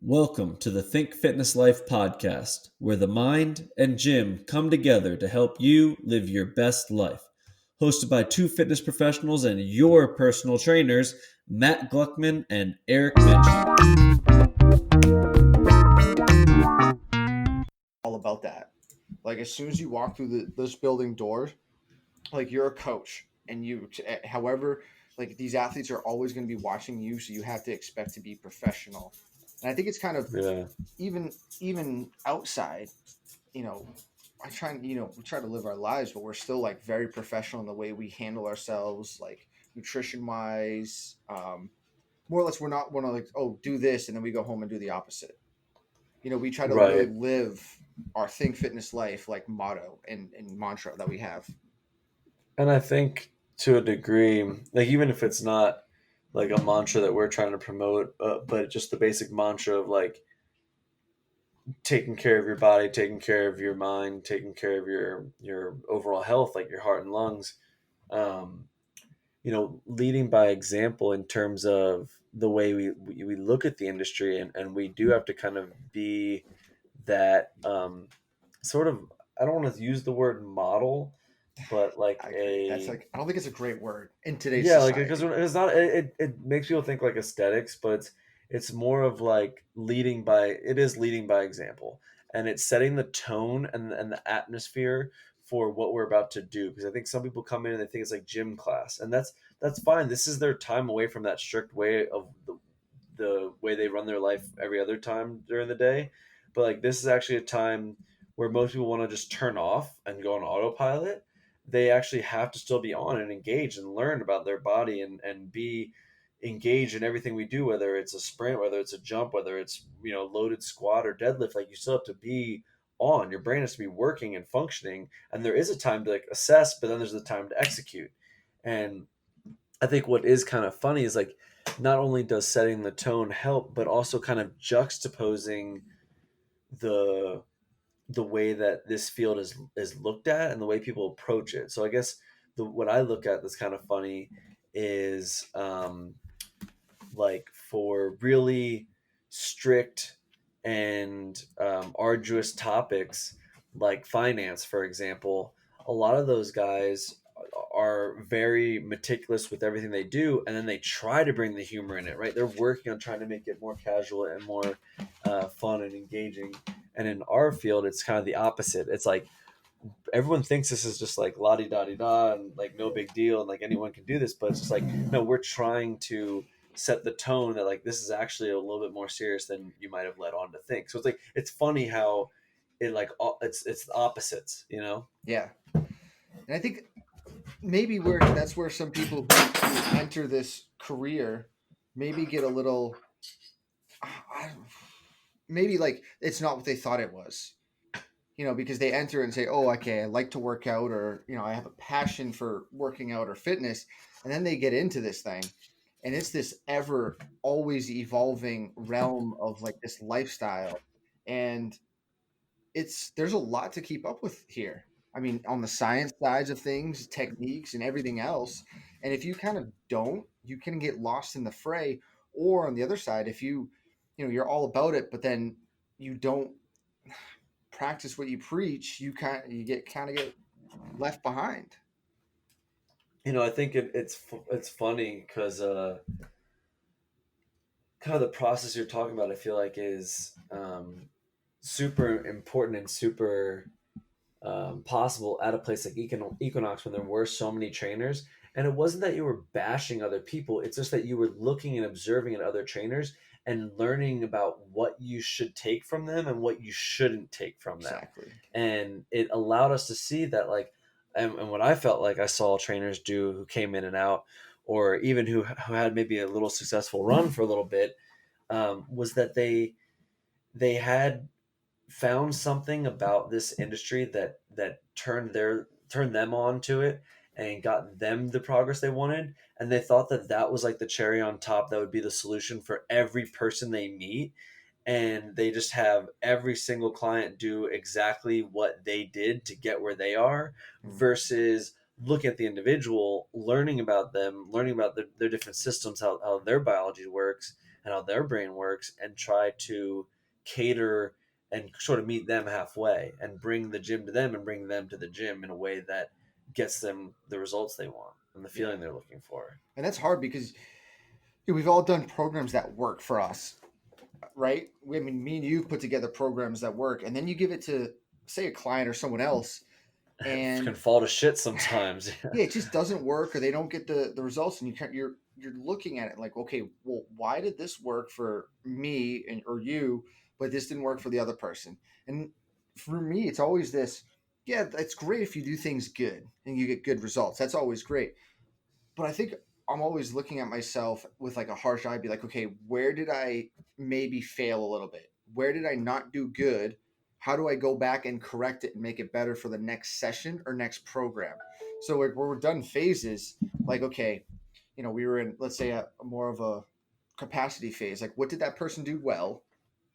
Welcome to the Think Fitness Life podcast, where the mind and gym come together to help you live your best life. Hosted by two fitness professionals and your personal trainers, Matt Gluckman and Eric Mitchell. All about that. Like as soon as you walk through this building door, like you're a coach, and however, like these athletes are always going to be watching you, so you have to expect to be professional. And I think it's kind of Yeah. even outside, you know, we try to live our lives, but we're still like very professional in the way we handle ourselves, like nutrition wise. More or less, we're not like, oh, do this, and then we go home and do the opposite. We try to really Right. live our think fitness life like motto and mantra that we have. And I think to a degree, like even if it's not like a mantra that we're trying to promote, but just the basic mantra of like taking care of your body, taking care of your mind, taking care of your overall health, like your heart and lungs. Um, Leading by example in terms of the way we look at the industry, and we do have to kind of be that sort of, I don't want to use the word model, but like I agree. That's a, like, I don't think it's a great word in today's yeah, like because society. it's not, it makes people think like aesthetics, but it's more of like it is leading by example, and it's setting the tone and the atmosphere for what we're about to do. Because I think some people come in and they think it's like gym class, and that's fine. This is their time away from that strict way of the way they run their life every other time during the day. But like this is actually a time where most people want to just turn off and go on autopilot. They actually have to still be on and engage and learn about their body and be engaged in everything we do, whether it's a sprint, whether it's a jump, whether it's loaded squat or deadlift. Like you still have to be on. Your brain has to be working and functioning, and there is a time to like assess, but then there's the time to execute. And I think what is kind of funny is like not only does setting the tone help, but also kind of juxtaposing the the way that this field is looked at and the way people approach it. So I guess the what I look at that's kind of funny is like for really strict and arduous topics like finance, for example, a lot of those guys are very meticulous with everything they do, and then they try to bring the humor in it, right? They're working on trying to make it more casual and more fun and engaging. And in our field, it's kind of the opposite. It's like everyone thinks this is just like la di da di da and like no big deal and like anyone can do this, but it's just like no, we're trying to set the tone that like this is actually a little bit more serious than you might have led on to think. So it's like it's funny how it like it's the opposites, you know? Yeah, and I think maybe where that's where some people who enter this career maybe get a little, I, maybe like it's not what they thought it was. Because they enter and say, "Oh, okay, I like to work out," or I have a passion for working out or fitness, and then they get into this thing, and it's this ever always evolving realm of like this lifestyle, and there's a lot to keep up with here. I mean, on the science sides of things, techniques, and everything else, and if you kind of don't, you can get lost in the fray. Or on the other side, if you're all about it, but then you don't practice what you preach, you get left behind. I think it's funny because kind of the process you're talking about, I feel like is super important and super possible at a place like Equinox when there were so many trainers. And it wasn't that you were bashing other people, it's just that you were looking and observing at other trainers and learning about what you should take from them and what you shouldn't take from them. Exactly. And it allowed us to see that, like, and what I felt like I saw trainers do who came in and out, or even who had maybe a little successful run for a little bit, was that they had found something about this industry that turned them on to it and got them the progress they wanted, and they thought that that was like the cherry on top that would be the solution for every person they meet, and they just have every single client do exactly what they did to get where they are Mm. versus looking at the individual, learning about them, learning about their different systems, how their biology works, and how their brain works, and try to cater and sort of meet them halfway and bring the gym to them and bring them to the gym in a way that gets them the results they want and the Yeah. feeling they're looking for. And that's hard because we've all done programs that work for us, right? I mean, me and you put together programs that work, and then you give it to, say, a client or someone else, It can and fall to shit sometimes. yeah, it just doesn't work, or they don't get the results, and you're looking at it like, okay, well, why did this work for me and or you, but this didn't work for the other person? And for me, it's always this. Yeah, it's great if you do things good and you get good results. That's always great. But I think I'm always looking at myself with like a harsh eye, be like, okay, where did I maybe fail a little bit? Where did I not do good? How do I go back and correct it and make it better for the next session or next program? So like where we're done phases, like okay, we were in, let's say, a more of a capacity phase. Like, what did that person do well?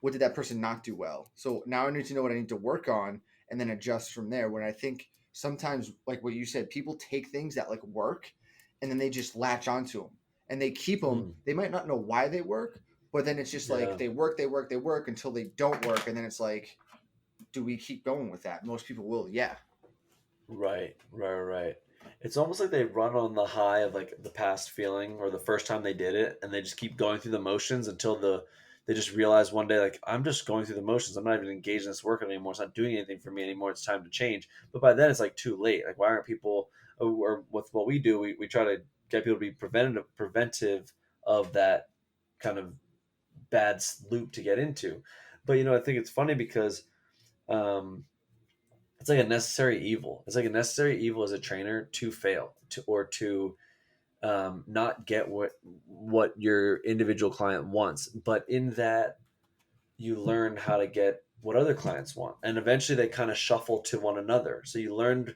What did that person not do well? So now I need to know what I need to work on and then adjust from there. When I think sometimes, like what you said, people take things that like work and then they just latch onto them and they keep them. Mm, They might not know why they work, but then it's just like yeah. they work until they don't work. And then it's like, do we keep going with that? Most people will, yeah. Right. It's almost like they run on the high of like the past feeling or the first time they did it, and they just keep going through the motions until they just realize one day like I'm just going through the motions. I'm not even engaged in this work anymore. It's not doing anything for me anymore. It's time to change. But by then it's like too late. Like why aren't people or with what we do, we try to get people to be preventive of that kind of bad loop to get into. But I think it's funny because um it's like a necessary evil. It's like a necessary evil as a trainer to fail to not get what your individual client wants. But in that, you learn how to get what other clients want, and eventually they kind of shuffle to one another. So you learned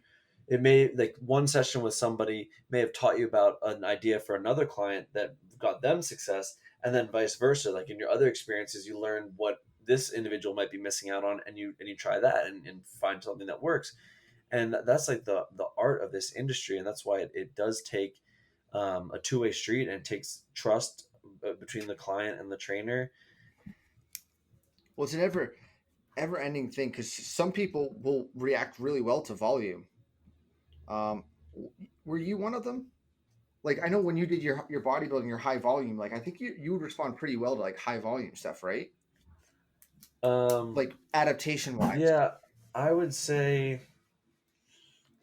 it may like one session with somebody may have taught you about an idea for another client that got them success, and then vice versa. Like in your other experiences, you learn what this individual might be missing out on, and you try that and find something that works. And that's like the art of this industry, and that's why it does take a two-way street, and it takes trust between the client and the trainer. Well, it's an ever ending thing because some people will react really well to volume. Um, were you one of them? Like I know when you did your bodybuilding, your high volume, like I think you would respond pretty well to like high volume stuff, right? um Like adaptation wise. yeah, I would say.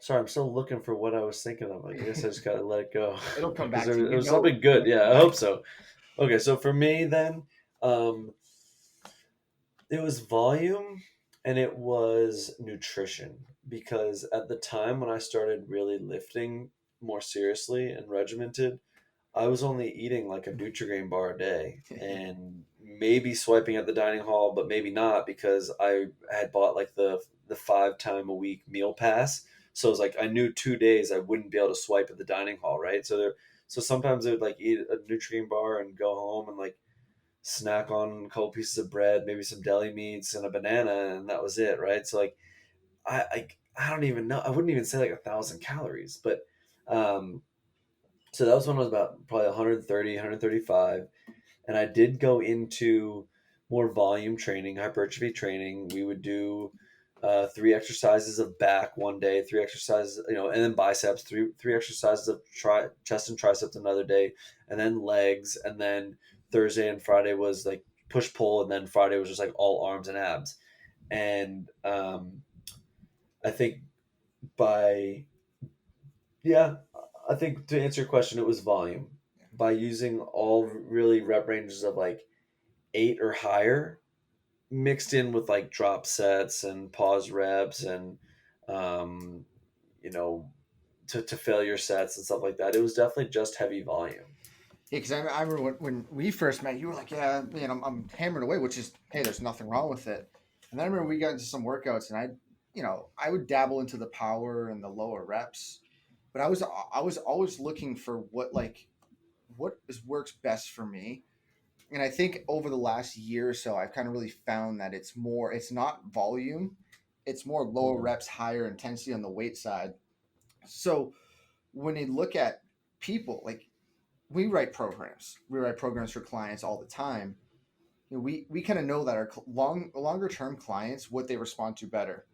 Sorry, I'm still looking for what I was thinking of. I guess I just gotta let it go It'll come because back to you. it You was know, something good. Yeah, I hope so. Okay, so for me then, um, it was volume and it was nutrition because at the time when I started really lifting more seriously and regimented, I was only eating like a Nutri-Grain bar a day and maybe swiping at the dining hall, but maybe not because I had bought like the 5 time a week meal pass. So it was like I knew 2 days I wouldn't be able to swipe at the dining hall, right? So sometimes I would like eat a Nutri-Grain bar and go home and like snack on a couple pieces of bread, maybe some deli meats and a banana, and that was it, right? So like I don't even know. I wouldn't even say like 1,000 calories, but um, so that was when I was about probably 130, 135, and I did go into more volume training, hypertrophy training. We would do 3 exercises of back one day, 3 exercises, and then biceps, three exercises of chest and triceps another day, and then legs, and then Thursday and Friday was like push pull, and then Friday was just like all arms and abs. And I think by yeah, I think to answer your question, it was volume. By using all really rep ranges of like 8 or higher, mixed in with like drop sets and pause reps and um, you know to failure sets and stuff like that. It was definitely just heavy volume. Yeah, because I remember when we first met, you were like, "Yeah, man, I'm hammering away," which is, hey, there's nothing wrong with it. And then I remember we got into some workouts, and I would dabble into the power and the lower reps, but I was always looking for what works best for me. And I think over the last year or so, I've kind of really found that it's not volume, it's more lower Mhm. reps, higher intensity on the weight side. So when you look at people, like we write programs. We write programs for clients all the time. You know, we kind of know that our longer term clients, what they respond to better.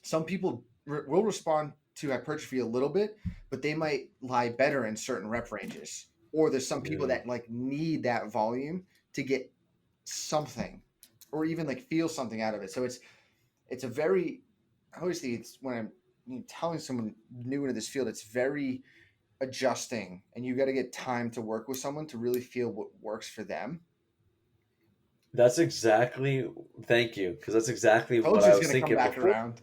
Some people will respond to hypertrophy a little bit, but they might lie better in certain rep ranges. Or there's some people Yeah. that like need that volume to get something, or even like feel something out of it. So it's a very, I always think it's when I'm telling someone new into this field, it's very adjusting, and you got to get time to work with someone to really feel what works for them. That's exactly, thank you, because that's exactly Told what you I it's was gonna come thinking back before. around.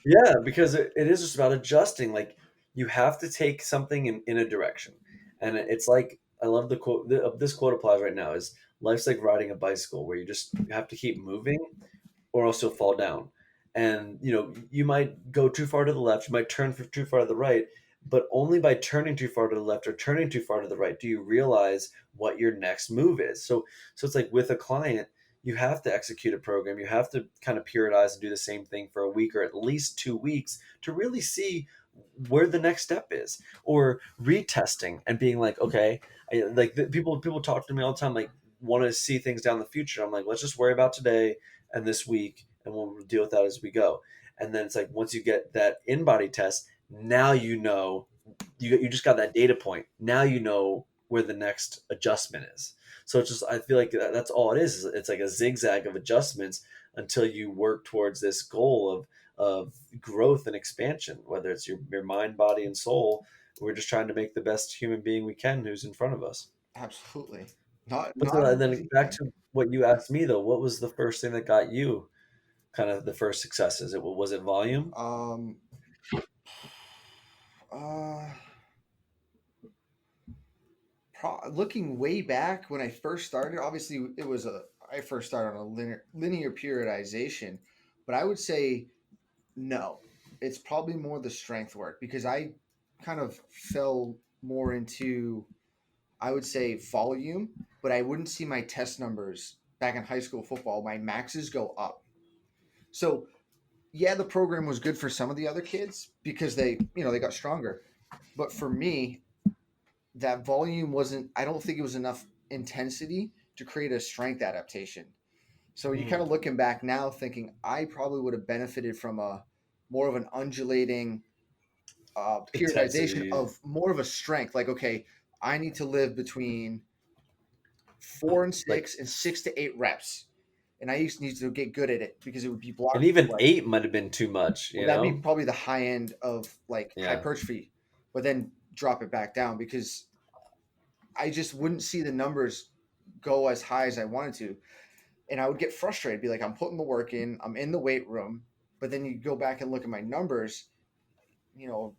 Yeah, because it is just about adjusting. Like you have to take something in a direction, and it's like I love the quote. This quote applies right now: "Is life's like riding a bicycle, where you have to keep moving, or else you'll fall down. And you might go too far to the left, you might turn too far to the right, but only by turning too far to the left or turning too far to the right do you realize what your next move is. So it's like with a client, you have to execute a program, you have to kind of periodize and do the same thing for a week or at least 2 weeks to really see where the next step is, or retesting and being like, okay, people talk to me all the time, like want to see things down the future. I'm like, let's just worry about today and this week, and we'll deal with that as we go. And then it's like once you get that in body test, now you just got that data point. Now you know where the next adjustment is. So it's just I feel like that's all it is. It's like a zigzag of adjustments until you work towards this goal of growth and expansion, whether it's your mind, body, and soul. We're just trying to make the best human being we can who's in front of us. Absolutely. Not But not an then easy back thing. to what you asked me though, what was the first thing that got you kind of the first successes? Was it volume? Um, uh, Looking way back when I first started, obviously it was a I first started on a linear periodization, but I would say no. It's probably more the strength work because I kind of fell more into, I would say, volume, but I wouldn't see my test numbers back in high school football. My maxes go up. So yeah, the program was good for some of the other kids because they got stronger. But for me, that volume wasn't, I don't think it was enough intensity to create a strength adaptation. So you kind Mm, of looking back now thinking I probably would have benefited from a more of an undulating periodization intensity. of more of a strength. Like, okay, I need to live between 4 and 6 Like, and 6 to 8 reps. And I used to need to get good at it because it would be and blocking even away. 8 might have been too much, Well, you that'd be know? probably the high end of like Yeah. hypertrophy, but then drop it back down because I just wouldn't see the numbers go as high as I wanted to. And I would get frustrated, be like, I'm putting the work in, I'm in the weight room, but then you go back and look at my numbers, you know,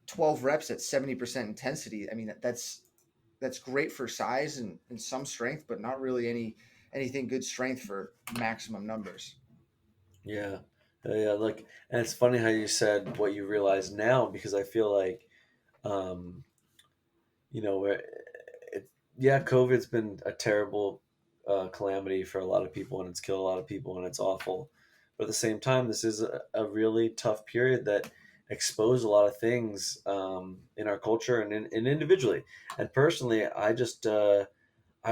12 reps at 70% intensity. I mean, that's great for size and some strength, but not really anything good strength for maximum numbers. Yeah. Yeah, like, and it's funny how you said what you realize now, because I feel like um where yeah, COVID's been a terrible calamity for a lot of people, and it's killed a lot of people, and it's awful. But at the same time, this is a really tough period that exposed a lot of things in our culture and individually. And personally, I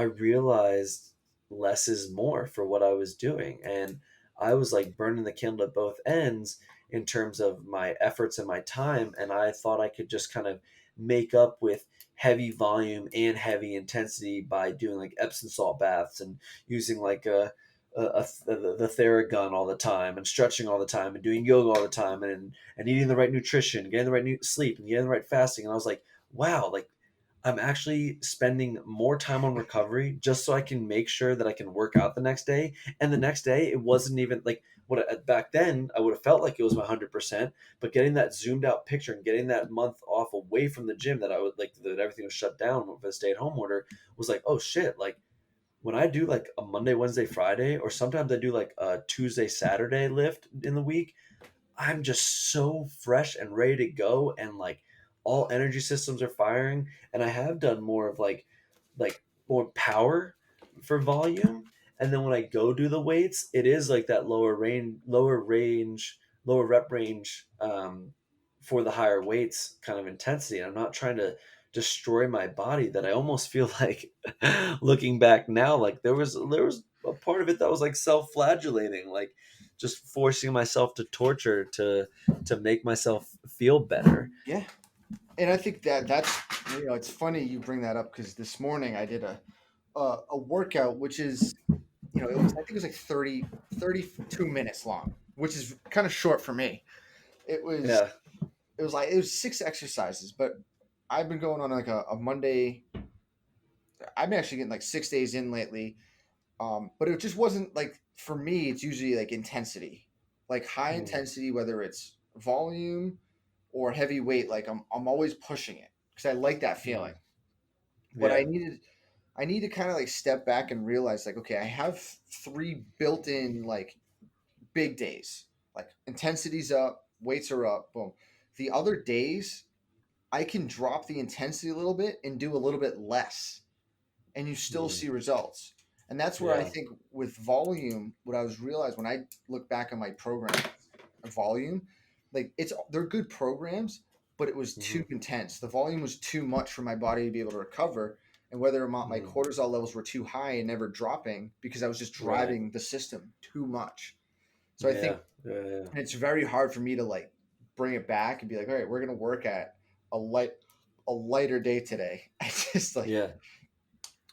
realized less is more for what I was doing. And I was like burning the candle at both ends in terms of my efforts and my time. And I thought I could just kind of make up with heavy volume and heavy intensity by doing like Epsom salt baths and using like the Theragun all the time and stretching all the time and doing yoga all the time and eating the right nutrition, getting the right sleep and getting the right fasting. And I was like, wow, like I'm actually spending more time on recovery just so I can make sure that I can work out the next day. And the next day, it wasn't even like back then I would have felt like it was my 100%. But getting that zoomed out picture and getting that month off away from the gym that I would like that everything was shut down with the stay at home order was like, oh shit, like when I do like a Monday, Wednesday, Friday, or sometimes I do like a Tuesday, Saturday lift in the week, I'm just so fresh and ready to go, and like all energy systems are firing. And I have done more of like more power for volume. And then when I go do the weights, it is like that lower rep range for the higher weights kind of intensity. I'm not trying to destroy my body that I almost feel like looking back now, like there was a part of it that was like self-flagellating, like just forcing myself to torture to make myself feel better. Yeah, and I think that's it's funny you bring that up because this morning I did a workout which is it was I think it was like 32 minutes long, which is kind of short for me. It was Yeah. it was 6 exercises, but I've been going on like a Monday. I've been actually getting like 6 days in lately. But it just wasn't like for me. It's usually like intensity, like high Mm. intensity, whether it's volume or heavy weight. Like I'm always pushing it because I like that feeling. Mm. But Yeah. I need to kind of like step back and realize like okay, I have three built-in like big days. Like intensity's up, weights are up, boom. The other days I can drop the intensity a little bit and do a little bit less and you still Mm. see results. And that's where I Yeah. think with volume, what I was realized when I look back on my program, volume, like they're good programs, but it was too Hmm. intense. The volume was too much for my body to be able to recover. And whether or not my Hmm. cortisol levels were too high and never dropping because I was just Right. driving the system too much. So I think Yeah. Yeah. Yeah. it's very hard for me to like bring it back and be like, all right, we're gonna work at a light a lighter day today. I just like Yeah.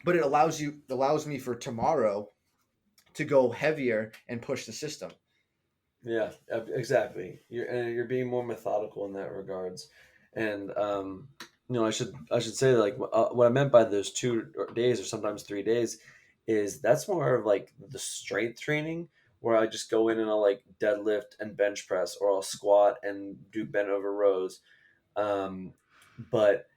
but it allows me for tomorrow to go heavier and push the system. Yeah, exactly. You're being more methodical in that regards, and I should say like what I meant by those 2 days or sometimes 3 days is that's more of like the strength training where I just go in and I'll like deadlift and bench press or I'll squat and do bent over rows, um, but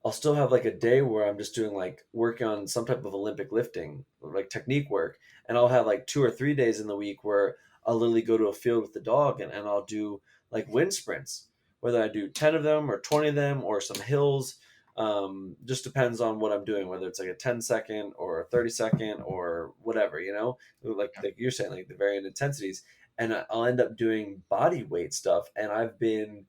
I'll still have like a day where I'm just doing like working on some type of Olympic lifting, like technique work. And I'll have like 2 or 3 days in the week where I'll literally go to a field with the dog and I'll do like wind sprints, whether I do 10 of them or 20 of them or some hills. Just depends on what I'm doing, whether it's like a 10-second or a 30-second or whatever, like you're saying, like the varying intensities. And I'll end up doing body weight stuff. And I've been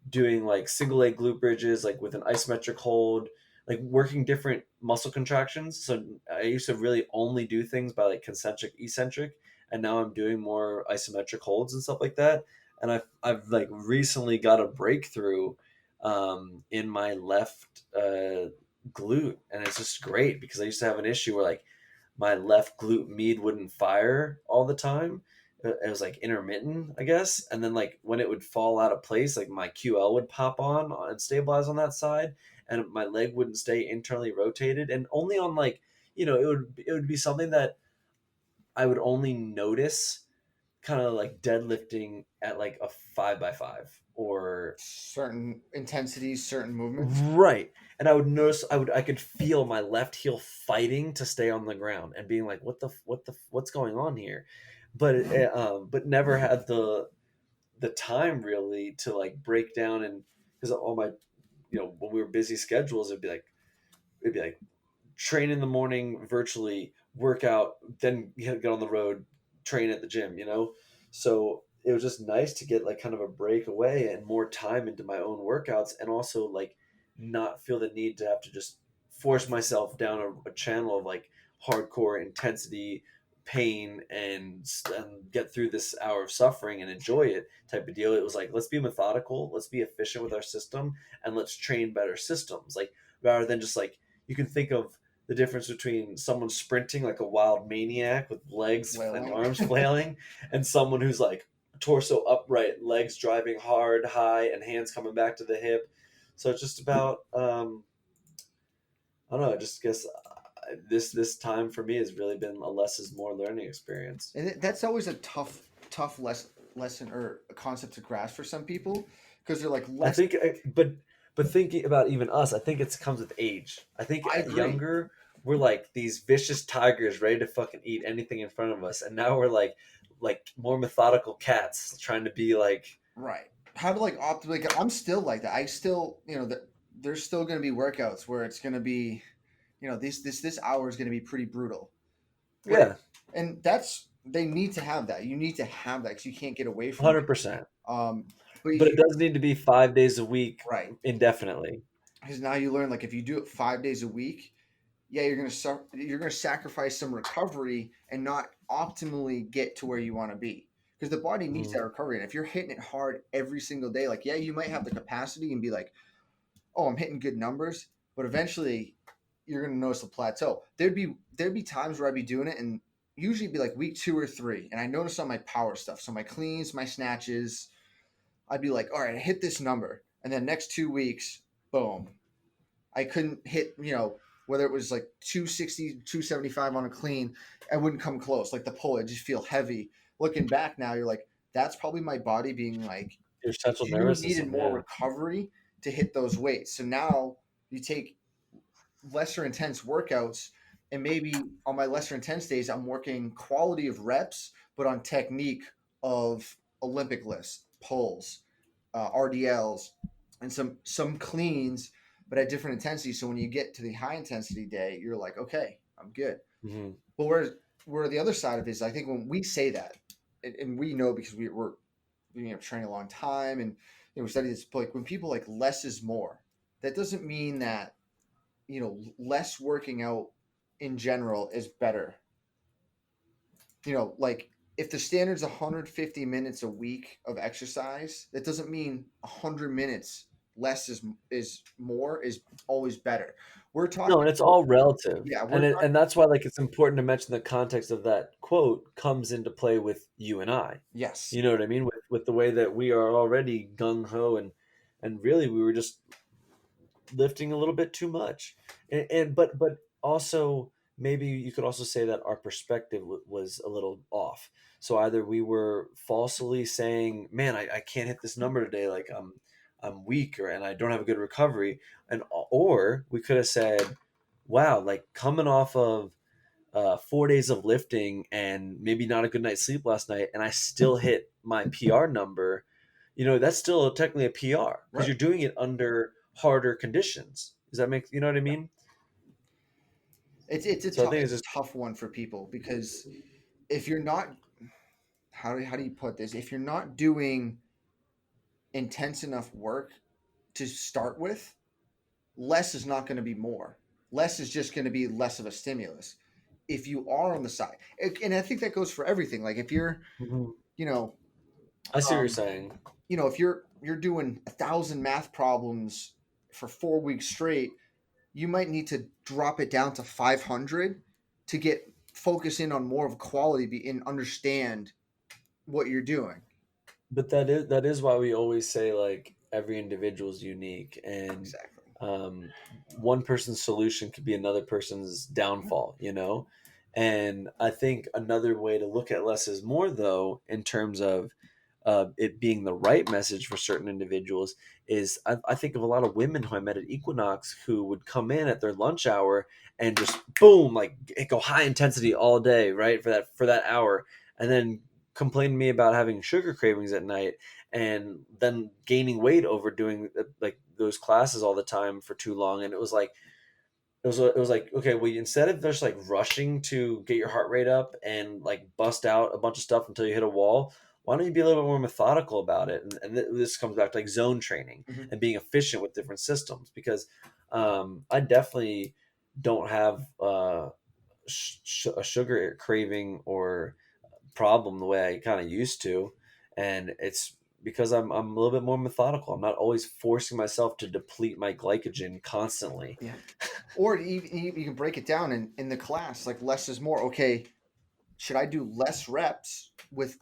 doing like single leg glute bridges, like with an isometric hold, like working different muscle contractions. So I used to really only do things by like concentric, eccentric, and now I'm doing more isometric holds and stuff like that. And I've like recently got a breakthrough in my left glute, and it's just great because I used to have an issue where like my left glute med wouldn't fire all the time. It was like intermittent, I guess. And then like when it would fall out of place, like my QL would pop on and stabilize on that side, and my leg wouldn't stay internally rotated. And only on like it would be something that I would only notice kind of like deadlifting at like a 5x5 or Certain intensities, certain movements. right. And I would notice I could feel my left heel fighting to stay on the ground and being like, what's going on here? But never had the time really to like break down, and because all my when we were busy schedules, it'd be like train in the morning virtually, workout, then get on the road, train at the gym, So it was just nice to get like kind of a break away and more time into my own workouts, and also like not feel the need to have to just force myself down a channel of like hardcore intensity pain and get through this hour of suffering and enjoy it type of deal. It was like, let's be methodical, let's be efficient with our system, and let's train better systems, like rather than just like you can think of the difference between someone sprinting like a wild maniac with legs and Flailing. arms flailing and someone who's like torso upright, legs driving hard, high, and hands coming back to the hip. So it's just about I don't know. I just guess this time for me has really been a less is more learning experience. And that's always a tough lesson or a concept to grasp for some people because they're like I less. think, but thinking about even us, I think it comes with age. I think I agree. younger, we're like these vicious tigers ready to fucking eat anything in front of us, and now we're like more methodical cats trying to be like, Right. How to like like I'm still like that. I still that there's still going to be workouts where it's going to be this hour is going to be pretty brutal. But yeah, and that's they need to have that. You need to have that because you can't get away from it. 100%. But But it you does need to be 5 days a week right. indefinitely. because now you learn like if you do it 5 days a week, yeah, you're gonna sacrifice some recovery and not optimally get to where you want to be because the body needs Mhm. that recovery. And if you're hitting it hard every single day, like yeah, you might have the capacity and be like, oh, I'm hitting good numbers, but eventually you're gonna notice a plateau. There'd be times where I'd be doing it and usually it'd be like week 2 or 3, and I notice on my power stuff, so my cleans, my snatches, I'd be like, all right, I hit this number, and then next 2 weeks, boom, I couldn't hit, whether it was like 260, 275 on a clean, I wouldn't come close. Like the pull, I just feel heavy. Looking back now, you're like, that's probably my body being like, Your central you nervous needed system, more yeah. recovery to hit those weights. So now you take lesser intense workouts, and maybe on my lesser intense days, I'm working quality of reps, but on technique of Olympic lifts, pulls, RDLs, and some cleans, but at different intensities. So when you get to the high intensity day, you're like, okay, I'm good. Hmm. But where the other side of it is, I think when we say that, and we know because we're training a long time, and we study this, like when people like less is more, that doesn't mean that less working out in general is better. Like if the standard's 150 minutes a week of exercise, that doesn't mean 100 minutes less is more is always better. We're No, talking and it's about, all relative, yeah, we're and talking, that's why like it's important to mention the context of that quote comes into play with you and I. yes, You know what I mean? With the way that we are already gung ho, and really we were just lifting a little bit too much, and but also maybe you could also say that our perspective was a little off. So either we were falsely saying, "Man, I can't hit this number today. Like I'm weak, and I don't have a good recovery," and or we could have said, "Wow, like coming off of 4 days of lifting and maybe not a good night's sleep last night, and I still hit my PR number. That's still technically a PR because right. you're doing it under harder conditions. Does that make, you know what I mean? It's a So I tough think it's it's just, a tough one for people because if you're not, how do you put this? If you're not doing intense enough work to start with, less is not going to be more. Less is just going to be less of a stimulus. If you are on the side, and I think that goes for everything. Like if you're, Mhm. you know, I see what you're um, saying. if you're doing 1,000 math problems for 4 weeks straight, you might need to drop it down to 500 to get focus in on more of a quality and understand what you're doing. But that is why we always say like every individual is unique, and Exactly. um, one person's solution could be another person's downfall. And I think another way to look at less is more, though, in terms of it being the right message for certain individuals, is I think of a lot of women who I met at Equinox who would come in at their lunch hour and just boom, like go high intensity all day, right, for that hour, and then complain to me about having sugar cravings at night, and then gaining weight over doing like those classes all the time for too long. And it was like, okay, well, instead of just like rushing to get your heart rate up and like bust out a bunch of stuff until you hit a wall, why don't you be a little bit more methodical about it? And this comes back to like zone training Mm-hmm. and being efficient with different systems, because I definitely don't have a sugar craving or problem the way I kind of used to, and it's because I'm a little bit more methodical. I'm not always forcing myself to deplete my glycogen constantly. Yeah. Or you can break it down in the class, like less is more. Okay, should I do less reps with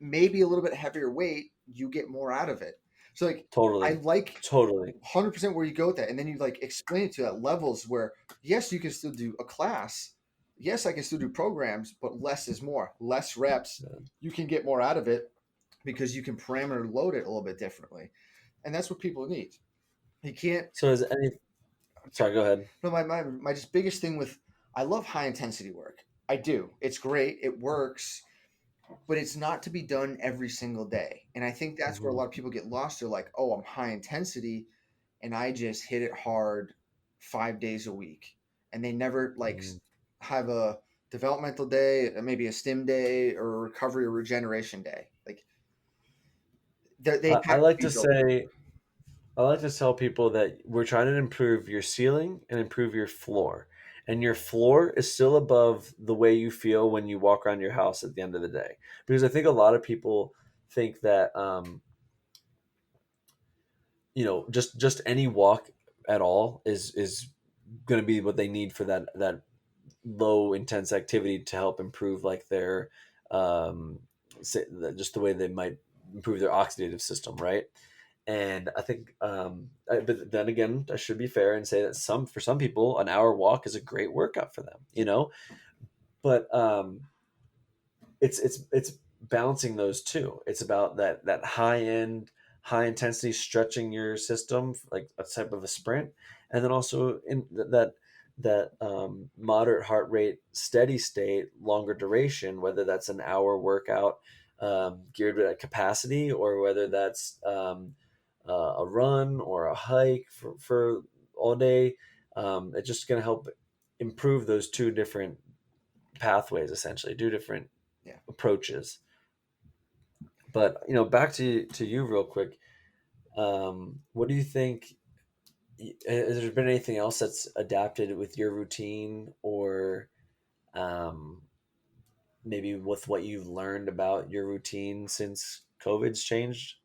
maybe a little bit heavier weight? You get more out of it. So like I Totally, like totally. 100% where you go with that, and then you like explain it to that levels where yes, you can still do a class. Yes, I can still do programs, but less is more. Less reps, Yeah. you can get more out of it because you can parameter load it a little bit differently, and that's what people need. You can't. So is any? Sorry, go ahead. No, my just biggest thing with, I love high intensity work. I do. It's great. It works, but it's not to be done every single day. And I think that's where a Hmm. lot of people get lost. They're like, "Oh, I'm high intensity, and I just hit it hard 5 days a week," and they never like Hmm. have a developmental day, maybe a stim day, or a recovery or regeneration day. Like they I have to like be to built. say I like to tell people that we're trying to improve your ceiling and improve your floor. And your floor is still above the way you feel when you walk around your house at the end of the day. Because I think a lot of people think that just any walk at all is going to be what they need for that low intense activity to help improve like their um just the way they might improve their oxidative system, right? And I think but then again, I should be fair and say that for some people an hour walk is a great workout for them, but it's balancing those two. It's about that high end, high intensity stretching your system like a type of a sprint, and then also in that moderate heart rate, steady state, longer duration, whether that's an hour workout geared at capacity, or whether that's a run or a hike for all day. It's just going to help improve those two different pathways, essentially, two different Yeah. approaches. But back to you real quick. What do you think? Has there been anything else that's adapted with your routine, or um, maybe with what you've learned about your routine since COVID's changed?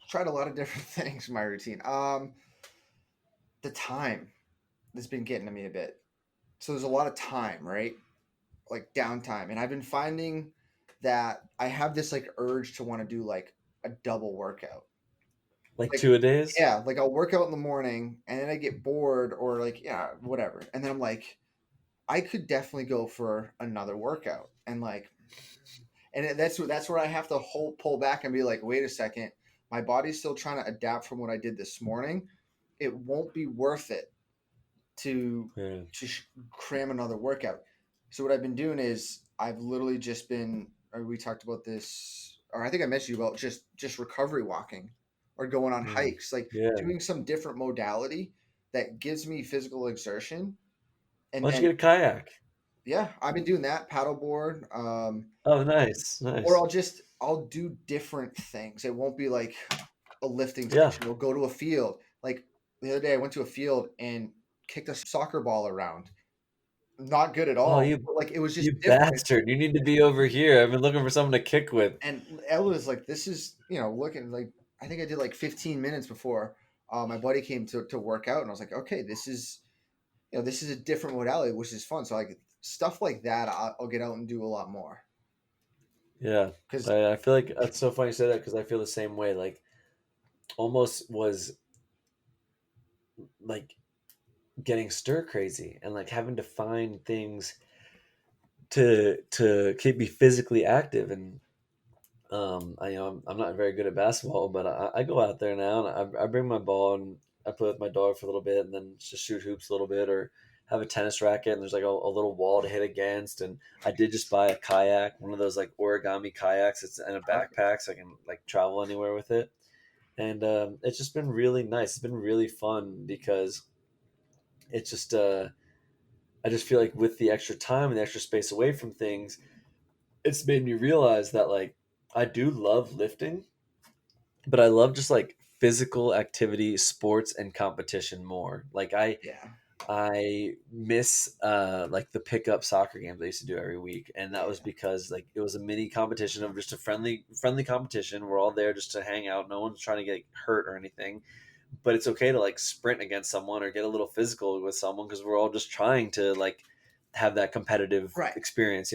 Tried a lot of different things in my routine. The time has been getting to me a bit. So there's a lot of time, right? Like downtime. And I've been finding that I have this like urge to want to do like a double workout. Like Like, two a days? yeah, like I'll work out in the morning and then I get bored or like, yeah, whatever. And then I'm like, I could definitely go for another workout. And like, and that's where I have to pull back and be like, wait a second, my body's still trying to adapt from what I did this morning. It won't be worth it to Yeah. cram another workout. So what I've been doing is I've literally just been, or we talked about this, or I think I mentioned you about just recovery walking or going on Mm. hikes, like Yeah. doing some different modality that gives me physical exertion. And Why don't you then get a kayak? yeah, I've been doing that paddleboard. Oh, nice, Or nice. I'll do different things. It won't be like a lifting Yeah. station. We'll go to a field. Like the other day, I went to a field and kicked a soccer ball around. Not good at Oh, all, you but like it was just you different. bastard! You need to be over here. I've been looking for someone to kick with. And I was like, this is looking like I think I did like 15 minutes before my buddy came to work out, and I was like, okay, this is a different modality, which is fun. So like stuff like that, I'll get out and do a lot more Yeah, because I feel like that's so funny you say that because I feel the same way. Like, almost was like getting stir crazy and like having to find things to keep me physically active. And I'm not very good at basketball, but I go out there now and I bring my ball and I play with my dog for a little bit and then just shoot hoops a little bit, or have a tennis racket and there's like a little wall to hit against. And I did just buy a kayak, one of those like origami kayaks. It's in a backpack so I can like travel anywhere with it. And it's just been really nice. It's been really fun because it's just I just feel like with the extra time and the extra space away from things, it's made me realize that like I do love lifting, but I love just like physical activity, sports, and competition more. Like yeah, I miss like the pickup soccer games I used to do every week, and that was yeah, because like it was a mini competition of just a friendly competition. We're all there just to hang out. No one's trying to get hurt or anything, but it's okay to like sprint against someone or get a little physical with someone because we're all just trying to like have that competitive right. experience.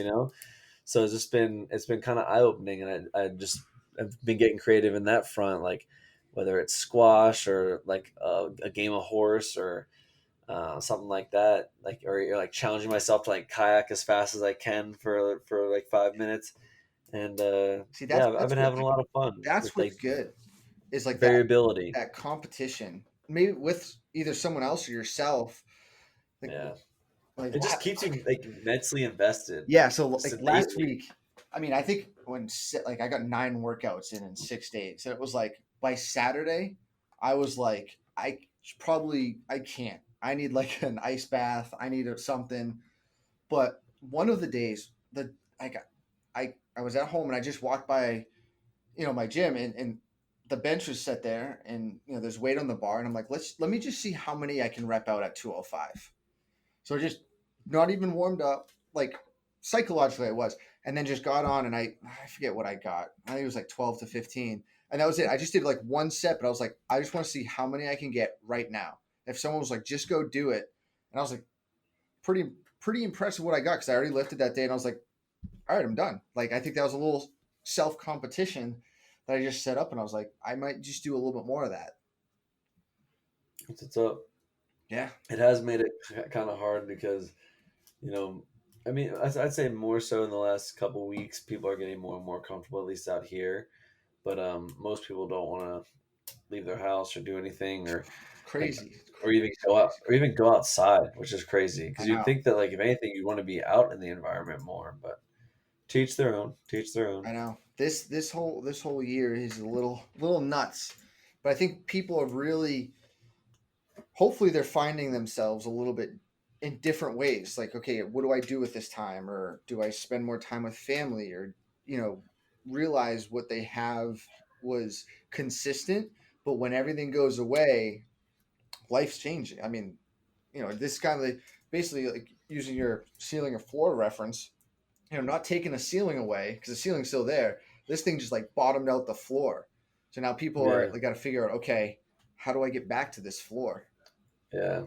So it's been kind of eye opening, and I've been getting creative in that front, like whether it's squash or like a game of horse or something like that, like or you're like challenging myself to like kayak as fast as I can for like 5 minutes, and See, yeah, I've been having a lot of fun that's with what's like good is like variability. that competition, maybe with either someone else or yourself. Like, Yeah, like it just keeps you like mentally invested. yeah. So Just like last innately. week, I mean, I think like I got 9 workouts in 6 days, and it was like by Saturday, I was like, I can't. I need like an ice bath. I need something. But one of the days, I got I was at home and I just walked by my gym and the bench was set there, and there's weight on the bar, and I'm like, let me just see how many I can rep out at 205. So I just not even warmed up, like psychologically I was, and then just got on, and I forget what I got. I think it was like 12 to 15, and that was it. I just did like one set, but I was like, I just want to see how many I can get right now. If someone was like, just go do it, and I was like, pretty pretty impressed with what I got because I already lifted that day, and I was like, all right, I'm done. Like I think that was a little self competition that I just set up, and I was like, I might just do a little bit more of that. What's up? Yeah, It has made it kind of hard because, you know, I mean, I'd say more so in the last couple weeks, people are getting more and more comfortable, at least out here. But most people don't want to leave their house or do anything, like, crazy, or even crazy, go out, crazy. or even go outside, which is crazy. I Because you'd know. think that, like, if anything, you want to be out in the environment more. But teach their own. Teach their own. I know. This whole year is a little nuts, but I think people have really, hopefully, they're finding themselves a little bit in different ways. Like, okay, what do I do with this time, or do I spend more time with family, or you know, realize what they have was consistent, but when everything goes away, life's changing. I mean, this kind of basically like using your ceiling or floor reference, not taking a ceiling away because the ceiling's still there. This thing just like bottomed out the floor. So now people are Yeah, like got to figure out, okay, how do I get back to this floor? yeah,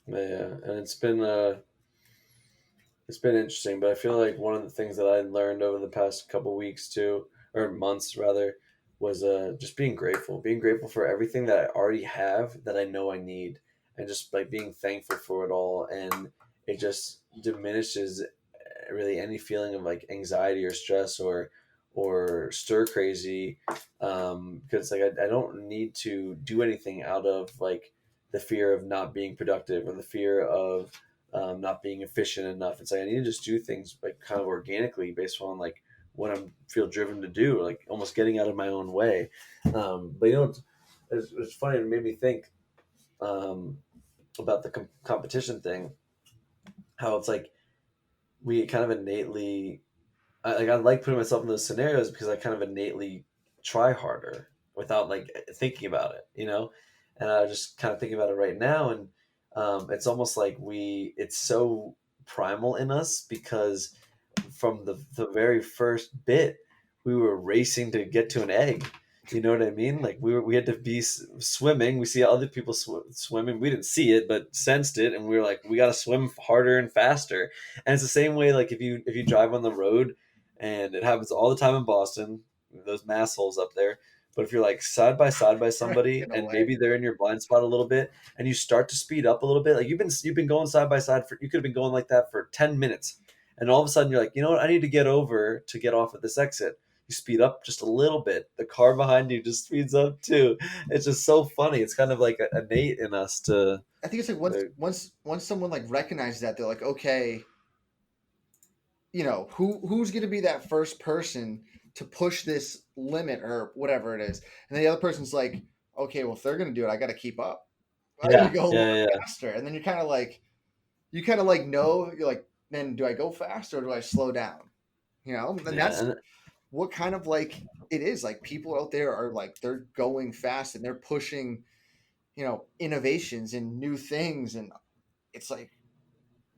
yeah. And it's been interesting. But I feel like one of the things that I learned over the past couple weeks too, or months rather, was just being grateful for everything that I already have that I know I need, and just like being thankful for it all. And it just diminishes really any feeling of like anxiety or stress or stir crazy, because like I don't need to do anything out of like the fear of not being productive or the fear of not being efficient enough. It's like I need to just do things like kind of organically based on like what I feel driven to do, like almost getting out of my own way. But it's funny. It made me think um, about the competition thing. How it's like we kind of innately I like putting myself in those scenarios because I kind of innately try harder without like thinking about it, you know. And I was just kind of thinking about it right now, and it's almost like it's so primal in us because from the very first bit, we were racing to get to an egg. You know what I mean? Like we had to be swimming. We see other people swimming. We didn't see it, but sensed it, and we were like, we got to swim harder and faster. And it's the same way. Like if you drive on the road, and it happens all the time in Boston, those mass holes up there. But if you're like side by side by Right, somebody, in a and way. maybe they're in your blind spot a little bit, and you start to speed up a little bit, like you've been going side by side for you could have been going like that for 10 minutes, and all of a sudden you're like, you know what, I need to get over to get off at this exit. You speed up just a little bit. The car behind you just speeds up too. It's just so funny. It's kind of like innate in us to. I think it's like once someone like recognizes that, they're like, okay, who's going to be that first person to push this limit or whatever it is, and then the other person's like, okay, well if they're going to do it, I got to keep up. I got to Yeah, go a little yeah, bit yeah, faster, and then you kind of like know you're like, then do I go fast or do I slow down? And yeah, that's and what kind of like it is. Like people out there are like they're going fast and they're pushing, innovations and new things, and it's like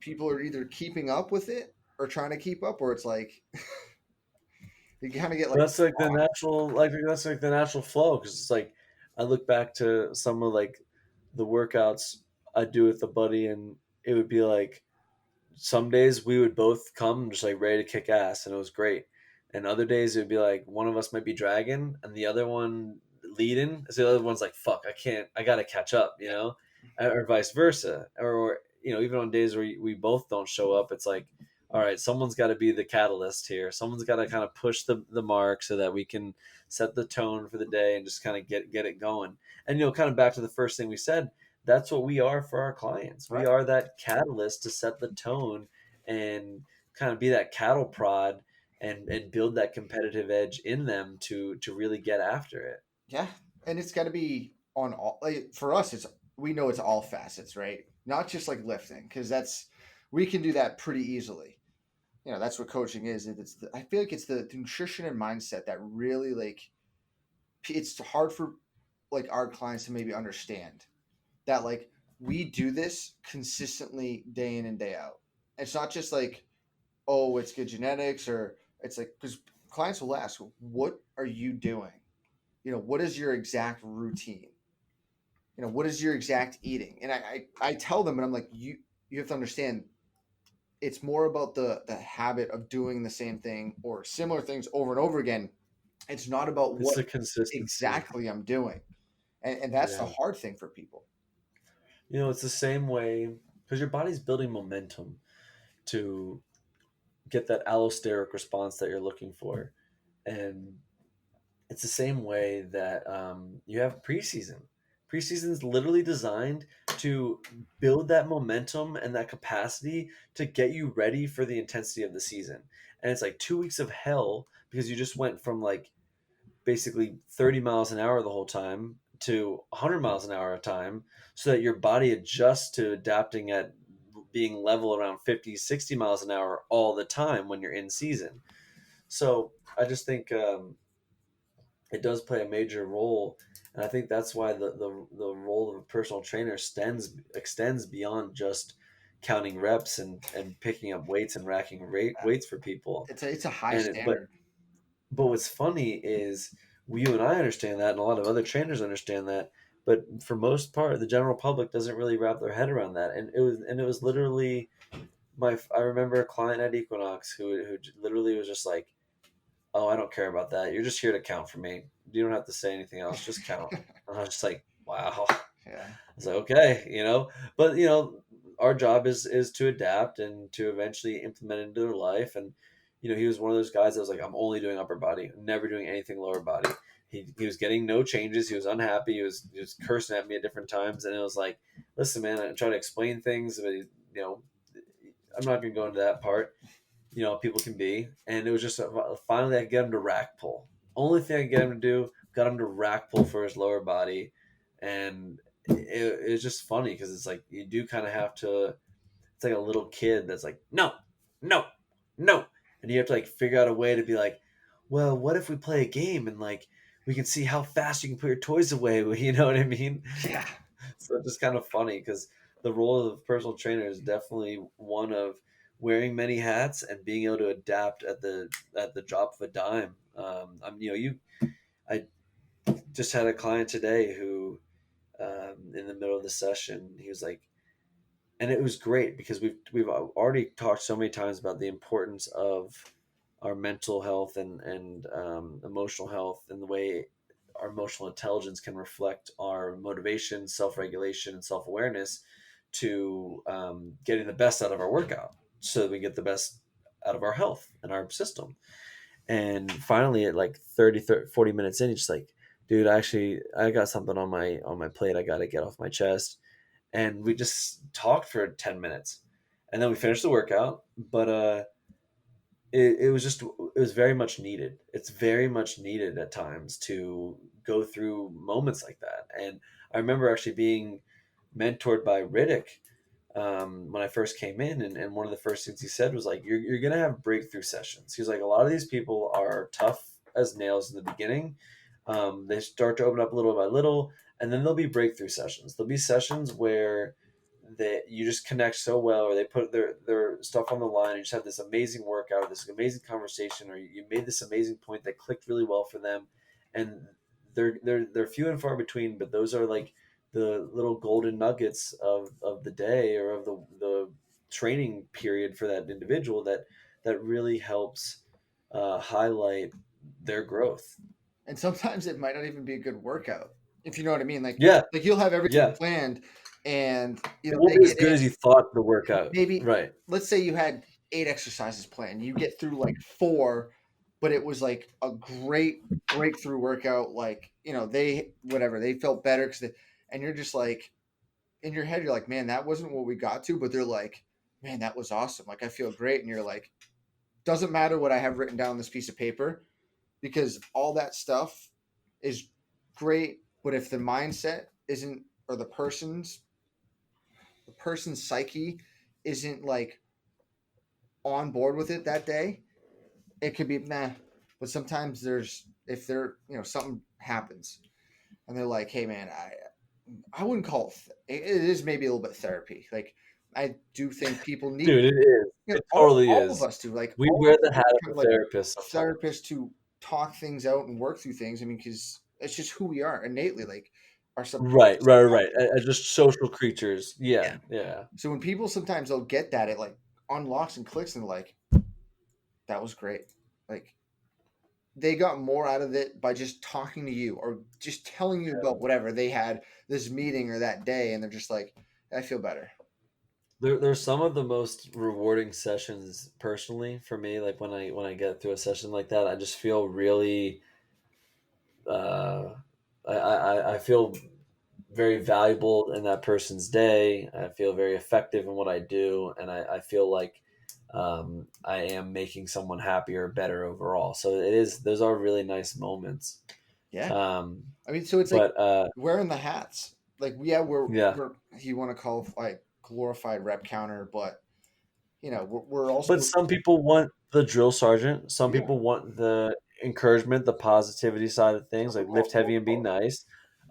people are either keeping up with it or trying to keep up, or it's like you kind of get like that's like the natural, like that's like the natural flow. Because it's like I look back to some of like the workouts I do with a buddy, and it would be like some days we would both come just like ready to kick ass, and it was great. And other days it would be like one of us might be dragging, and the other one leading. So the other one's like, "Fuck, I can't. I gotta catch up," you know, or vice versa. Or even on days where we both don't show up, it's like, all right, someone's got to be the catalyst here. Someone's got to kind of push the mark so that we can set the tone for the day and just kind of get it going. And kind of back to the first thing we said, that's what we are for our clients. We right. are that catalyst to set the tone and kind of be that cattle prod and build that competitive edge in them to really get after it. Yeah, and it's got to be on all. Like, for us, we know it's all facets, right? Not just like lifting, because we can do that pretty easily. That's what coaching is. I feel like it's the nutrition and mindset that really like it's hard for like our clients to maybe understand that like we do this consistently day in and day out. It's not just like, oh, it's good genetics, or it's like, because clients will ask, what are you doing? What is your exact routine? What is your exact eating? And I tell them, and I'm like, you have to understand, it's more about the habit of doing the same thing or similar things over and over again. It's not about It's what the consistency. exactly I'm doing. And that's the Yeah. hard thing for people. It's the same way because your body's building momentum to get that allosteric response that you're looking for. And it's the same way that you have preseason. Preseason is literally designed to build that momentum and that capacity to get you ready for the intensity of the season. And it's like 2 weeks of hell because you just went from like basically 30 miles an hour the whole time to 100 miles an hour a time so that your body adjusts to adapting at being level around 50, 60 miles an hour all the time when you're in season. So I just think it does play a major role. And I think that's why the role of a personal trainer extends beyond just counting reps and picking up weights and racking weights for people. It's a high And it, but standard. but what's funny is you and I understand that, and a lot of other trainers understand that. But for most part, the general public doesn't really wrap their head around that. And it was literally I remember a client at Equinox who literally was just like, "Oh, I don't care about that. You're just here to count for me. You don't have to say anything else. Just count." And I was just like, "Wow." I Yeah. was like, "Okay." But our job is to adapt and to eventually implement it into their life. And he was one of those guys that was like, "I'm only doing upper body, never doing anything lower body." He was getting no changes. He was unhappy. He was cursing at me at different times, and it was like, "Listen, man, I try to explain things, but I'm not going to go into that part. People can be." And it was just finally I get him to rack pull. Only thing I get him to do, got him to rack pull for his lower body, and it's just funny because it's like you do kind of have to. It's like a little kid that's like, no, no, no, and you have to like figure out a way to be like, well, what if we play a game and like we can see how fast you can put your toys away? You know what I mean? Yeah. So it's just kind of funny because the role of personal trainer is definitely one of wearing many hats and being able to adapt at the drop of a dime. I just had a client today who, in the middle of the session, he was like, and it was great because we've already talked so many times about the importance of our mental health and emotional health and the way our emotional intelligence can reflect our motivation, self-regulation, and self-awareness to getting the best out of our workout so that we get the best out of our health and our system. And finally at like 40 minutes in, he's just like, dude, actually I got something on my plate I got to get off my chest. And we just talked for 10 minutes and then we finished the workout. But it was very much needed. It's very much needed at times to go through moments like that. And I remember actually being mentored by Riddick when I first came in, and one of the first things he said was like, "You're gonna have breakthrough sessions." He's like, "A lot of these people are tough as nails in the beginning. They start to open up little by little, and then there'll be breakthrough sessions. There'll be sessions where that you just connect so well, or they put their stuff on the line, and you just have this amazing workout, or this amazing conversation, or you made this amazing point that clicked really well for them, and they're few and far between, but those are like the little golden nuggets of the day or of the training period for that individual that really helps highlight their growth." And sometimes it might not even be a good workout, if you know what I mean. Like Yeah, like you'll have everything yeah. planned, and It won't they be as get good in. as you thought the workout. Maybe Right. let's say you had 8 exercises planned. You get through like four, but it was like a great breakthrough workout. Like they whatever they felt better and you're just like in your head, you're like, man, that wasn't what we got to, but they're like, man, that was awesome. Like I feel great, and you're like, doesn't matter what I have written down on this piece of paper because all that stuff is great, but if the mindset isn't or the person's psyche isn't like on board with it that day, it could be nah. But sometimes if they're, something happens and they're like, hey man, I wouldn't call it, it is maybe a little bit therapy. Like, I do think people need, Dude, it is. It totally all of is. us do. Like, We all of wear us the need hat of kind a of like therapist sometimes. therapists to talk things out and work through things. I mean, because it's just who we are innately. Like, our Right, subconscious. right, right. As just social creatures. Yeah. Yeah, yeah. So when people sometimes they'll get that, it like unlocks and clicks and like, that was great. Like, they got more out of it by just talking to you or just telling you about whatever they had this meeting or that day, and they're just like, I feel better. There's some of the most rewarding sessions personally for me. Like when I get through a session like that, I just feel really uh, I feel very valuable in that person's day. I feel very effective in what I do, and I feel like I am making someone happier, better overall. So it is. Those are really nice moments. Yeah. Um, I mean, so it's like but wearing the hats. Like, yeah, yeah, we're you want to call like glorified rep counter, but we're but also, some people want the drill sergeant. Some yeah. people want the encouragement, the positivity side of things, Some like people lift want heavy and be willpower. nice.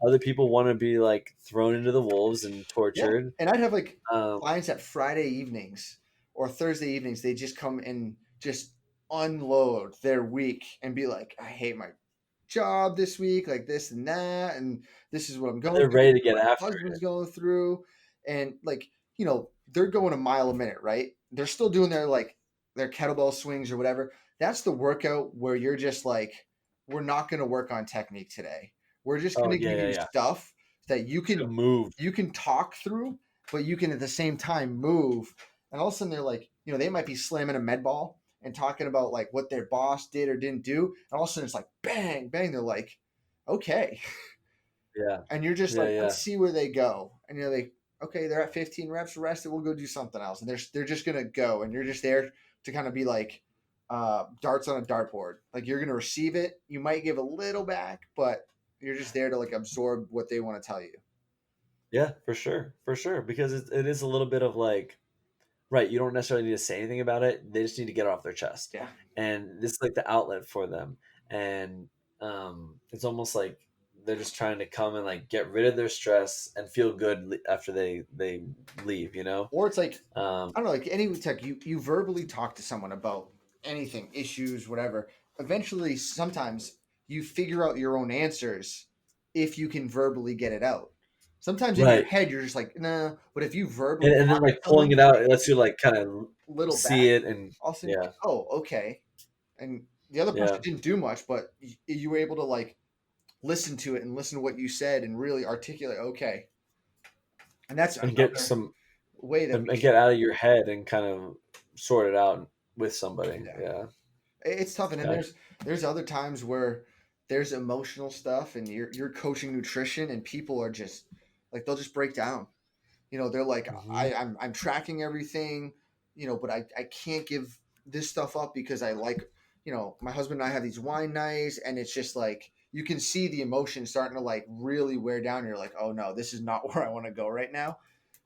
Other people want to be like thrown into the wolves and Yeah, tortured. and I'd have like Um, clients at Friday evenings or Thursday evenings. They just come and just unload their week and be like, I hate my job this week, like this and that, and this is what I'm going they're through. This ready to is get what after my husband's it. going through, and like, they're going a mile a minute, right? They're still doing their kettlebell swings or whatever. That's the workout where you're just like, we're not going to work on technique today. We're just Oh going to yeah, give yeah, you yeah. stuff that To move. you can talk through, but you can at the same time move. And all of a sudden they're like, they might be slamming a med ball and talking about like what their boss did or didn't do. And all of a sudden it's like bang, bang. They're like, okay. Yeah, And you're just yeah, like, let's yeah. see where they go. And you're like, okay, they're at 15 reps rested. We'll go do something else. And they're just gonna go. And you're just there to kind of be like darts on a dartboard. Like, you're gonna receive it. You might give a little back, but you're just there to like absorb what they want to tell you. Yeah, for sure. Because it is a little bit of like, right, you don't necessarily need to say anything about it. They just need to get it off their chest, Yeah. and this is like the outlet for them. And it's almost like they're just trying to come and like get rid of their stress and feel good after they leave. You know. Or it's like, Um, I don't know, like any tech, you verbally talk to someone about anything, issues, whatever. Eventually, sometimes you figure out your own answers if you can verbally get it out. Sometimes in your right, head, you're just like, nah. But if you verbally and then talk like to someone, pulling it out, it lets you like kind of little see back, it, and all of a sudden you're yeah, like, oh, okay. And the other person yeah, didn't do much, but you were able to like listen to it and listen to what you said and really articulate, okay. And that's and get another some way that and get out of your head and kind of sort it out with somebody. yeah. Yeah, It's tough, and then yeah, there's other times where there's emotional stuff, and you're coaching nutrition, and people are just like, they'll just break down. They're like, hmm I'm tracking everything, but I can't give this stuff up because I like, my husband and I have these wine nights, and it's just like you can see the emotion starting to like really wear down. You're like, oh no, this is not where I want to go right now.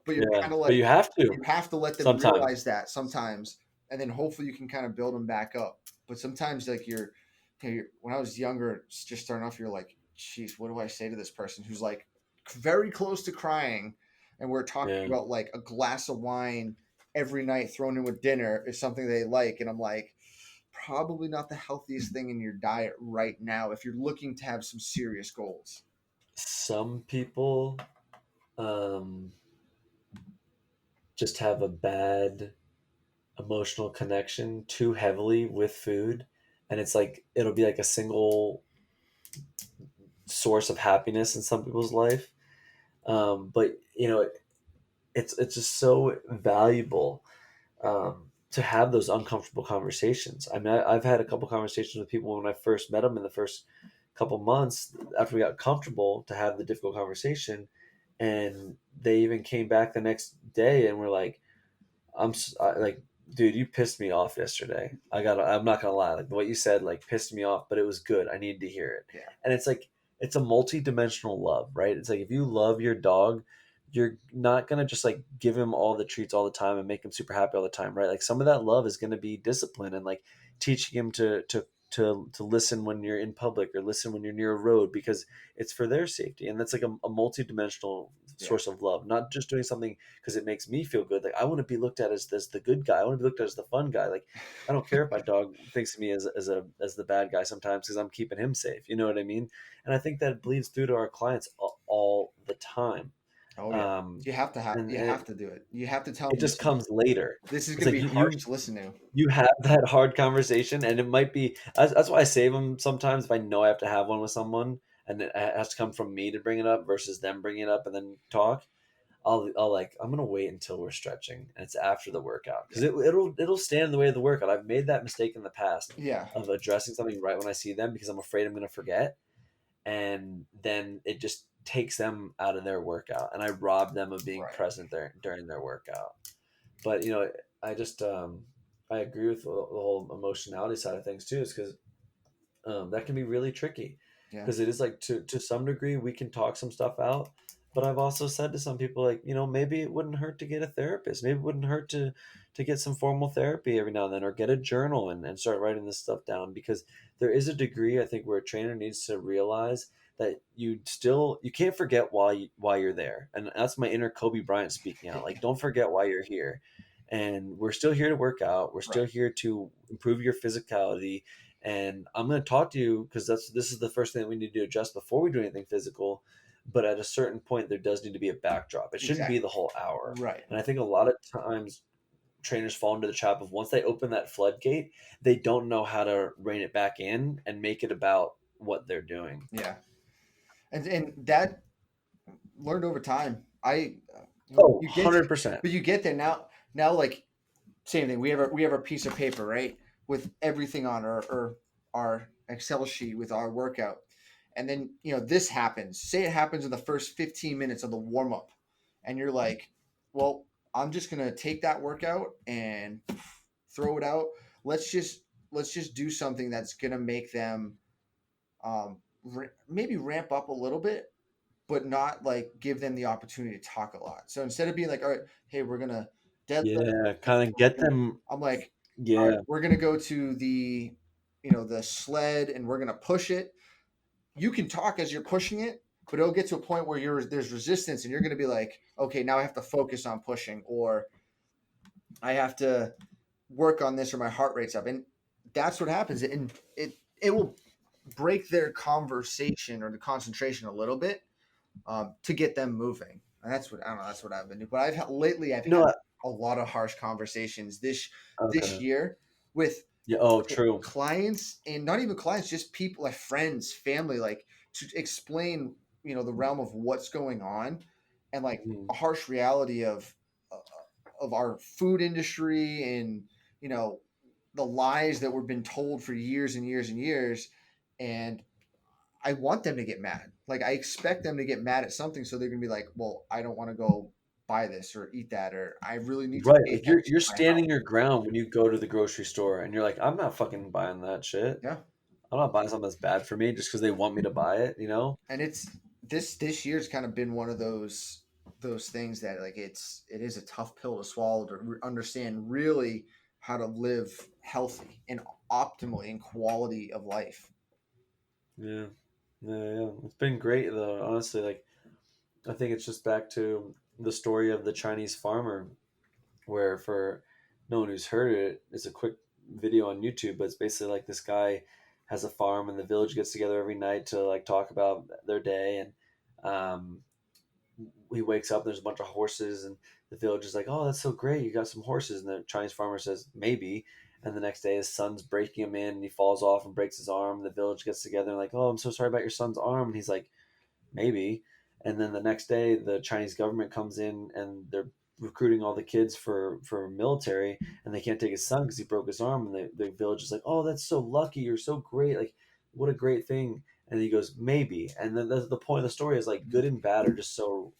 But you're yeah. kind of But like, you have to you have to let them sometimes. realize that sometimes, and then hopefully you can kind of build them back up. But sometimes, like, when I was younger, just starting off, you're like, geez, what do I say to this person who's like very close to crying, and we're talking Yeah. about like a glass of wine every night thrown in with dinner is something they like, and I'm like, probably not the healthiest thing in your diet right now if you're looking to have some serious goals. Some people just have a bad emotional connection too heavily with food, and it's like it'll be like a single source of happiness in some people's life. But it's just so valuable to have those uncomfortable conversations. I mean, I've had a couple conversations with people when I first met them in the first couple months after we got comfortable to have the difficult conversation, and they even came back the next day and were like, like, dude, you pissed me off yesterday. I'm not gonna lie, like what you said, like pissed me off, but it was good. I needed to hear it." Yeah. And it's like it's a multi-dimensional love, right? It's like if you love your dog, you're not gonna just like give him all the treats all the time and make him super happy all the time, right? Like some of that love is gonna be discipline and like teaching him to to listen when you're in public or listen when you're near a road, because it's for their safety. And that's like a multi-dimensional Yeah. source of love, not just doing something because it makes me feel good. Like I want to be looked at as the good guy. I want to be looked at as the fun guy. Like I don't care if my dog thinks of me as the bad guy sometimes because I'm keeping him safe. You know what I mean? And I think that bleeds through to our clients all the time. Oh yeah. Um, and, You and have to do it. You have to tell it them just comes later. this is It's going to like be harsh to listen to. you have that hard conversation, and it might be that's why I save them sometimes if I know I have to have one with someone, and it has to come from me to bring it up versus them bringing it up and then talk. I'll like I'm gonna wait until we're stretching and it's after the workout because Yeah. it'll stand in the way of the workout. I've made that mistake in the past Yeah. of addressing something right when I see them because I'm afraid I'm gonna forget, and then it just takes them out of their workout, and I rob them of being Right. present there during their workout. But I just I agree with the whole emotionality side of things too, is because that can be really tricky Yeah. because it is like to some degree we can talk some stuff out, but I've also said to some people like maybe it wouldn't hurt to get a therapist, maybe it wouldn't hurt to get some formal therapy every now and then, or get a journal and start writing this stuff down, because there is a degree I think where a trainer needs to realize that you can't forget why you're there, and that's my inner Kobe Bryant speaking out. Like, don't forget why you're here, and we're still here to work out, we're still Right. here to improve your physicality, and I'm going to talk to you because this is the first thing that we need to adjust before we do anything physical. But at a certain point, there does need to be a backdrop. It shouldn't be Exactly. the whole hour. Right. And I think a lot of times trainers fall into the trap of once they open that floodgate, they don't know how to rein it back in and make it about what they're doing. Yeah. And that learned over time. Oh, You get 100%. but you get there now like same thing. We have a piece of paper, right? With everything on our Excel sheet with our workout. And then, this happens. Say it happens in the first 15 minutes of the warm up. And you're like, well, I'm just going to take that workout and throw it out. Let's just do something that's going to make them maybe ramp up a little bit, but not like give them the opportunity to talk a lot. So instead of being like, all right, hey, we're going to deadlift, Yeah, kind of get them. I'm like, all right, Yeah, we're gonna go to the sled and we're gonna push it. You can talk as you're pushing it, but it'll get to a point where there's resistance and you're gonna be like, okay, now I have to focus on pushing, or I have to work on this, or my heart rate's up. And that's what happens. And it will break their conversation or the concentration a little bit, to get them moving. And that's what I don't know. That's what I've been doing. But I've no, had a lot of harsh conversations this okay, year with yeah, oh, true. clients, and not even clients, just people like friends, family, like to explain, the realm of what's going on, and like Mhm. a harsh reality uh, of our food industry, and you know the lies that we've been told for years and years and years. And I want them to get mad. Like I expect them to get mad at something, so they're gonna be like, "Well, I don't want to go buy this or eat that, or I really need to Right, pay like attention you're to my standing health." your ground when you go to the grocery store and you're like, I'm not fucking buying that shit. Yeah, I'm not buying something that's bad for me just because they want me to buy it, you know? and it's this year's kind of been one of those things that like it is a tough pill to swallow to understand really how to live healthy and optimally in quality of life. Yeah. Yeah. It's been great though, honestly. Like I think it's just back to the story of the Chinese farmer, where for no one who's heard it, it's a quick video on YouTube, but it's basically like this guy has a farm and the village gets together every night to like talk about their day, and um he wakes up, there's a bunch of horses, and the village is like, oh, that's so great, you got some horses, and the Chinese farmer says maybe, and the next day his son's breaking him in and he falls off and breaks his arm, and the village gets together and like, oh, I'm so sorry about your son's arm, and he's like, maybe. And then the next day the Chinese government comes in and they're recruiting all the kids for military, and they can't take his son because he broke his arm, and the village is like, oh, that's so lucky, you're so great, like what a great thing. And he goes maybe, and then the point of the story is like good and bad are just so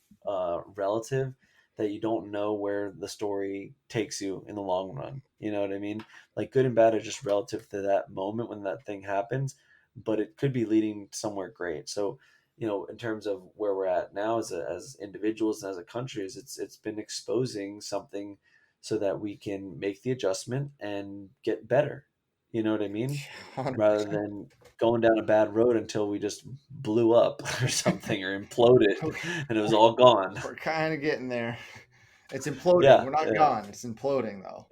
relative that you don't know where the story takes you in the long run, you know what I mean? Like good and bad are just relative to that moment when that thing happens, but it could be leading somewhere great. So in terms of where we're at now as individuals and as a country, is it's been exposing something so that we can make the adjustment and get better. You know what I mean? Rather 100%. than going down a bad road until we just blew up or something or imploded and it was all gone. We're kind of getting there. It's imploding. Yeah, We're not yeah. gone. It's imploding though.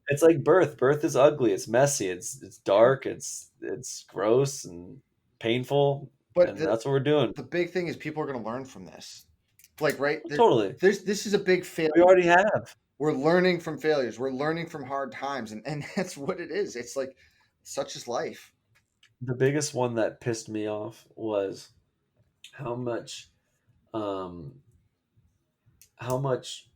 It's like birth. Birth is ugly. It's messy. It's dark. It's gross and painful, But and that's what we're doing. the big thing is people are going to learn from this. Like, right? Totally. This is a big We failure. already have. We're learning from failures. We're learning from hard times, and that's what it is. It's like such is life. The biggest one that pissed me off was how much um how much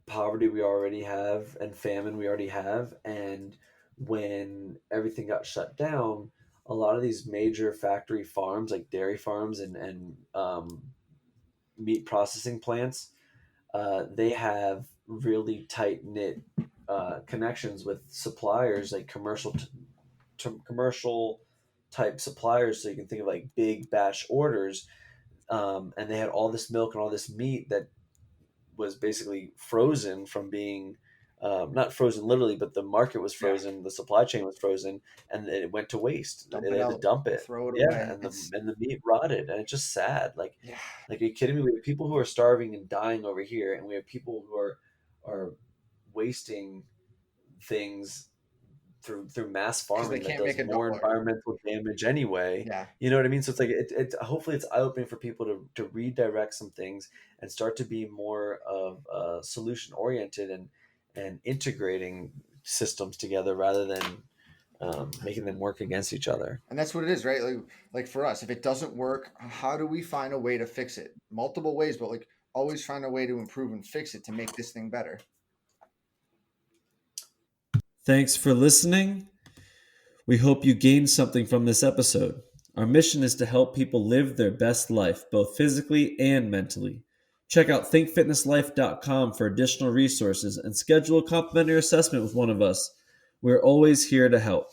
poverty we already have and famine we already have, and when everything got shut down, a lot of these major factory farms like dairy farms and meat processing plants, they have really tight knit connections with suppliers, like commercial type suppliers. So you can think of like big batch orders, and they had all this milk and all this meat that was basically frozen from being, not frozen literally, but the market was Yeah, frozen, the supply chain was frozen, and it went to waste. dump They it had to out, dump it. throw it Yeah, away. and the It's and the meat rotted, and it's just sad. yeah, Like, are you kidding me? We have people who are starving and dying over here, and we have people who are wasting things through mass because they farming that can't make does a more dollar. environmental damage anyway. Yeah, You know what I mean? So it's like hopefully it's eye opening for people to redirect some things and start to be more of solution oriented and integrating systems together rather than making them work against each other. and that's what it is, right? Like for us, if it doesn't work, how do we find a way to fix it? Multiple ways, but like always find a way to improve and fix it to make this thing better. Thanks for listening. We hope you gained something from this episode. Our mission is to help people live their best life, both physically and mentally. Check out thinkfitnesslife.com for additional resources and schedule a complimentary assessment with one of us. We're always here to help.